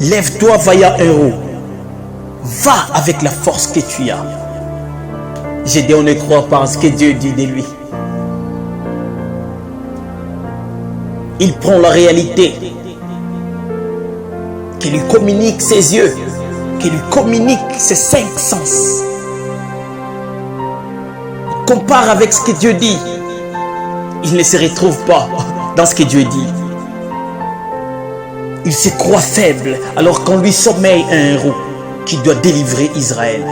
Lève-toi, vaillant héros. Va avec la force que tu as. Gédéon ne croit pas en ce que Dieu dit de lui. Il prend la réalité qui lui communique ses yeux, qui lui communique ses 5 sens. Il compare avec ce que Dieu dit. Il ne se retrouve pas dans ce que Dieu dit. Il se croit faible alors qu'en lui sommeille un héros qui doit délivrer Israël.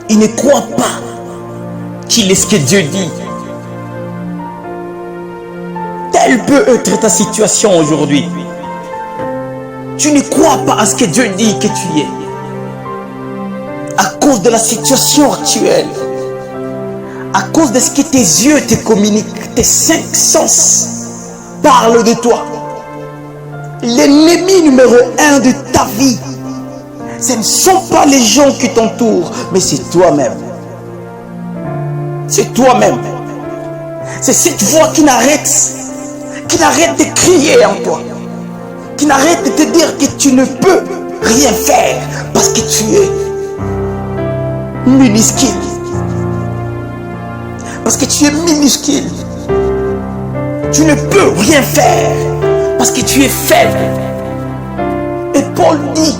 Il ne croit pas qu'il est ce que Dieu dit. Telle peut être ta situation aujourd'hui. Tu ne crois pas à ce que Dieu dit que tu es. À cause de la situation actuelle. À cause de ce que tes yeux te communiquent. Tes 5 sens parlent de toi. L'ennemi numéro 1 de ta vie, ce ne sont pas les gens qui t'entourent, mais c'est toi-même. C'est toi-même. C'est cette voix qui n'arrête de crier en toi, qui n'arrête de te dire que tu ne peux rien faire parce que tu es minuscule. Parce que tu es minuscule. Tu ne peux rien faire parce que tu es faible. Et Paul dit,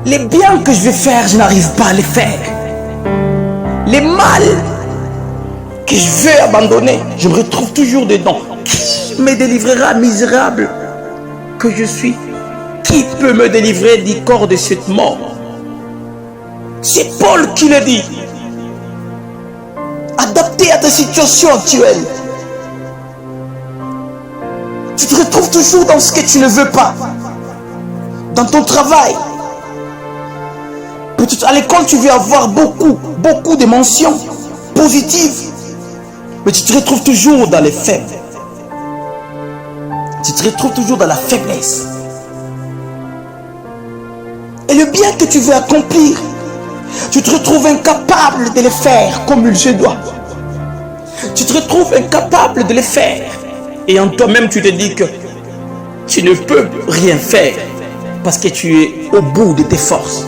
les biens que je vais faire, je n'arrive pas à les faire. Les mal que je veux abandonner, je me retrouve toujours dedans. Qui me délivrera, misérable que je suis? Qui peut me délivrer du corps de cette mort? C'est Paul qui le dit. Adapté à ta situation actuelle. Tu te retrouves toujours dans ce que tu ne veux pas. Dans ton travail. Peut-être à l'école, tu veux avoir beaucoup de mentions positives. Mais tu te retrouves toujours dans les faibles. Tu te retrouves toujours dans la faiblesse. Et le bien que tu veux accomplir, tu te retrouves incapable de le faire comme il se doit. Tu te retrouves incapable de le faire. Et en toi-même, tu te dis que tu ne peux rien faire parce que tu es au bout de tes forces.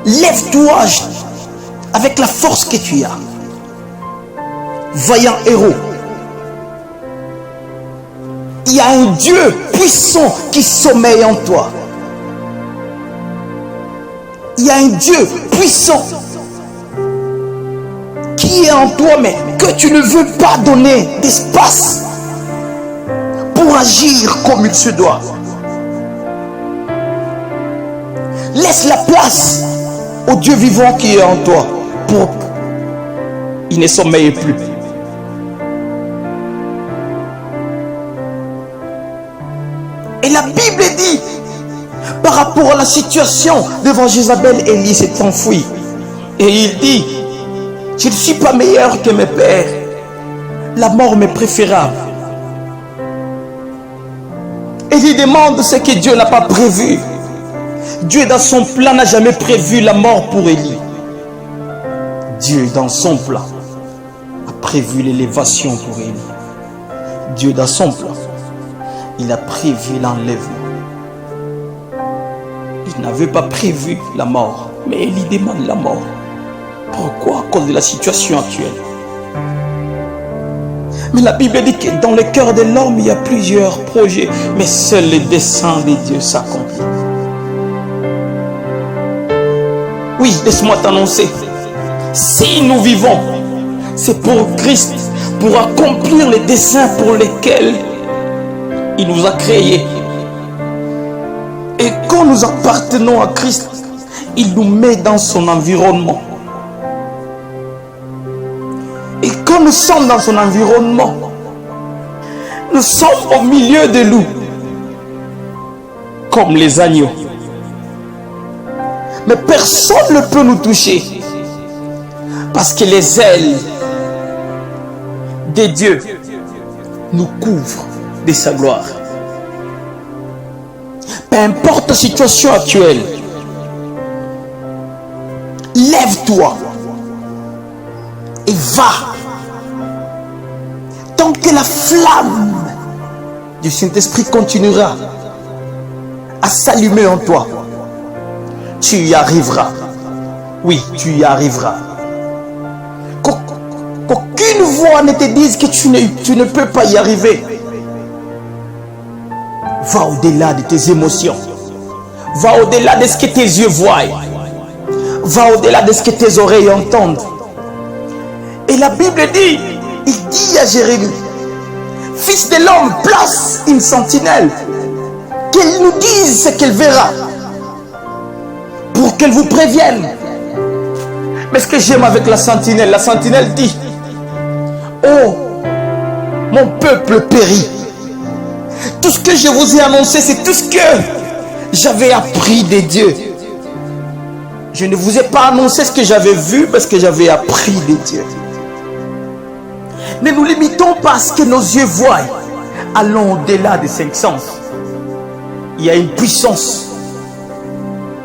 Lève-toi avec la force que tu as. Vaillant héros. Il y a un Dieu puissant qui sommeille en toi. Il y a un Dieu puissant qui est en toi, mais que tu ne veux pas donner d'espace pour agir comme il se doit. Laisse la place au Dieu vivant qui est en toi pour il ne sommeille plus. Et la Bible dit, par rapport à la situation devant Jézabel, Élie s'est enfui. Et il dit, je ne suis pas meilleur que mes pères. La mort m'est préférable. Et il demande ce que Dieu n'a pas prévu. Dieu dans son plan n'a jamais prévu la mort pour Élie. Dieu dans son plan a prévu l'élévation pour Élie. Dieu dans son plan, il a prévu l'enlèvement. Il n'avait pas prévu la mort, mais Élie demande la mort. Pourquoi? À cause de la situation actuelle. Mais la Bible dit que dans le cœur de l'homme, il y a plusieurs projets, mais seul le dessein de Dieu s'accomplit. Oui, laisse-moi t'annoncer. Si nous vivons, c'est pour Christ, pour accomplir les desseins pour lesquels il nous a créés. Et quand nous appartenons à Christ, il nous met dans son environnement. Et quand nous sommes dans son environnement, nous sommes au milieu de loups, comme les agneaux. Mais personne ne peut nous toucher, parce que les ailes de Dieu nous couvrent de sa gloire. Peu importe la situation actuelle, lève-toi et va tant que la flamme du Saint-Esprit continuera à s'allumer en toi, tu y arriveras. Oui, tu y arriveras. Qu'aucune voix ne te dise que tu ne peux pas y arriver. Va au-delà de tes émotions. Va au-delà de ce que tes yeux voient. Va au-delà de ce que tes oreilles entendent. Et la Bible dit, il dit à Jérémie, fils de l'homme, place une sentinelle, qu'elle nous dise ce qu'elle verra, pour qu'elle vous prévienne. Mais ce que j'aime avec la sentinelle dit, oh, mon peuple périt. Tout ce que je vous ai annoncé, c'est tout ce que j'avais appris des dieux. Je ne vous ai pas annoncé ce que j'avais vu, parce que j'avais appris des dieux. Ne nous limitons pas à ce que nos yeux voient. Allons au-delà des 5 sens. Il y a une puissance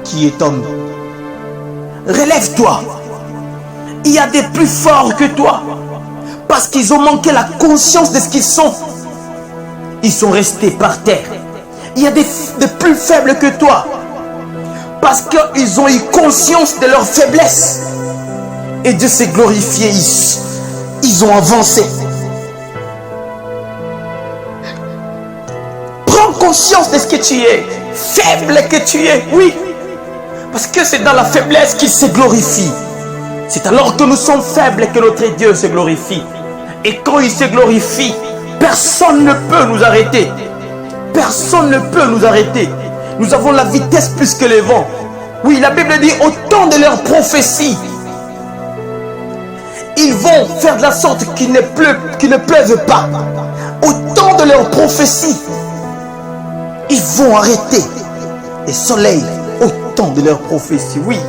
qui est en nous. Relève-toi. Il y a des plus forts que toi. Parce qu'ils ont manqué la conscience de ce qu'ils sont. Ils sont restés par terre. Il y a des plus faibles que toi. Parce qu'ils ont eu conscience de leur faiblesse. Et Dieu s'est glorifié. Ils ont avancé. Prends conscience de ce que tu es. Faible que tu es, oui. Parce que c'est dans la faiblesse qu'il se glorifie. C'est alors que nous sommes faibles que notre Dieu se glorifie. Et quand il se glorifie, personne ne peut nous arrêter. Personne ne peut nous arrêter. Nous avons la vitesse plus que les vents. Oui, la Bible dit, au temps de leur prophétie, ils vont faire de la sorte qu'il ne pleuve pas. Au temps de leur prophétie, ils vont arrêter les soleils. Au temps de leur prophétie, oui.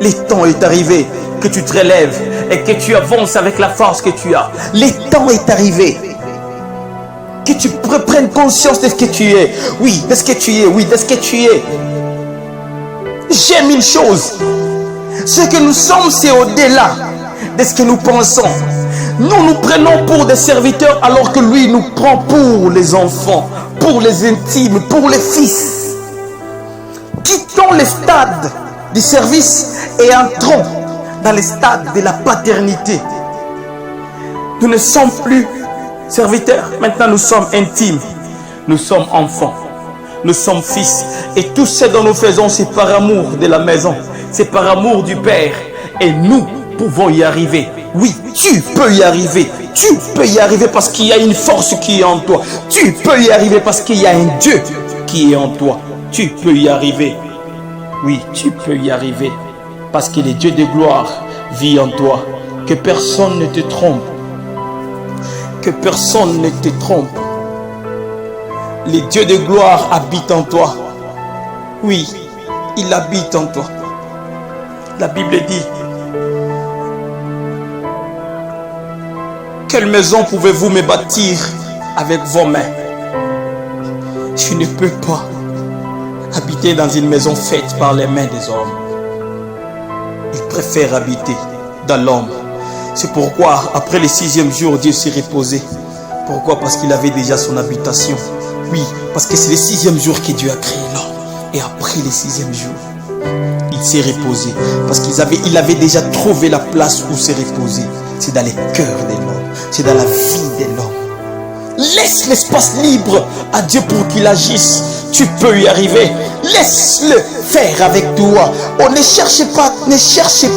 Le temps est arrivé que tu te relèves et que tu avances avec la force que tu as. Le temps est arrivé que tu prennes conscience de ce que tu es. Oui, de ce que tu es. Oui, de ce que tu es. J'aime une chose. Ce que nous sommes, c'est au-delà de ce que nous pensons. Nous nous prenons pour des serviteurs alors que lui nous prend pour les enfants, pour les intimes, pour les fils. Quittons les stades du service et entrons dans les stades de la paternité. Nous ne sommes plus serviteurs, maintenant nous sommes intimes, nous sommes enfants, nous sommes fils. Et tout ce dont nous faisons, c'est par amour de la maison, c'est par amour du Père. Et nous pouvons y arriver. Oui, tu peux y arriver. Tu peux y arriver parce qu'il y a une force qui est en toi. Tu peux y arriver parce qu'il y a un Dieu qui est en toi. Tu peux y arriver. Oui, tu peux y arriver. Parce que le Dieu de gloire vit en toi. Que personne ne te trompe. Que personne ne te trompe. Le Dieu de gloire habite en toi. Oui, il habite en toi. La Bible dit, quelle maison pouvez-vous me bâtir avec vos mains? Je ne peux pas habiter dans une maison faite par les mains des hommes. Il préfère habiter dans l'homme. C'est pourquoi, après le 6e jour, Dieu s'est reposé. Pourquoi? Parce qu'il avait déjà son habitation. Oui, parce que c'est le 6e jour que Dieu a créé l'homme. Et après le 6e jour, il s'est reposé. Parce qu'il avait déjà trouvé la place où se reposer. C'est dans les cœurs de l'homme. C'est dans la vie de l'homme. Laisse l'espace libre à Dieu pour qu'il agisse. Tu peux y arriver. Laisse-le faire avec toi. Oh, ne cherchez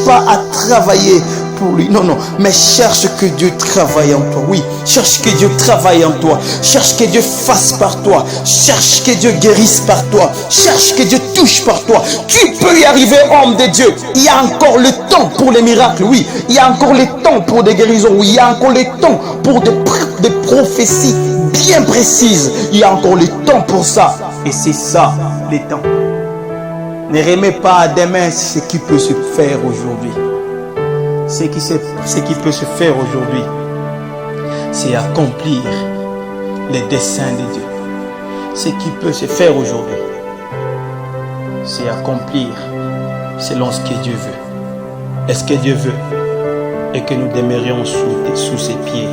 pas à travailler pour lui. Non, non. Mais cherche que Dieu travaille en toi. Oui. Cherche que Dieu travaille en toi. Cherche que Dieu fasse par toi. Cherche que Dieu guérisse par toi. Cherche que Dieu touche par toi. Tu peux y arriver, homme de Dieu. Il y a encore le temps pour les miracles. Oui. Il y a encore le temps pour des guérisons. Oui. Il y a encore le temps pour des prophéties bien précises. Il y a encore le temps pour ça. Et c'est ça, le temps. Ne remets pas à demain ce qui peut se faire aujourd'hui. Ce qui peut se faire aujourd'hui, c'est accomplir les desseins de Dieu. Ce qui peut se faire aujourd'hui, c'est accomplir selon ce que Dieu veut. Est-ce que Dieu veut et que nous demeurions sous ses pieds?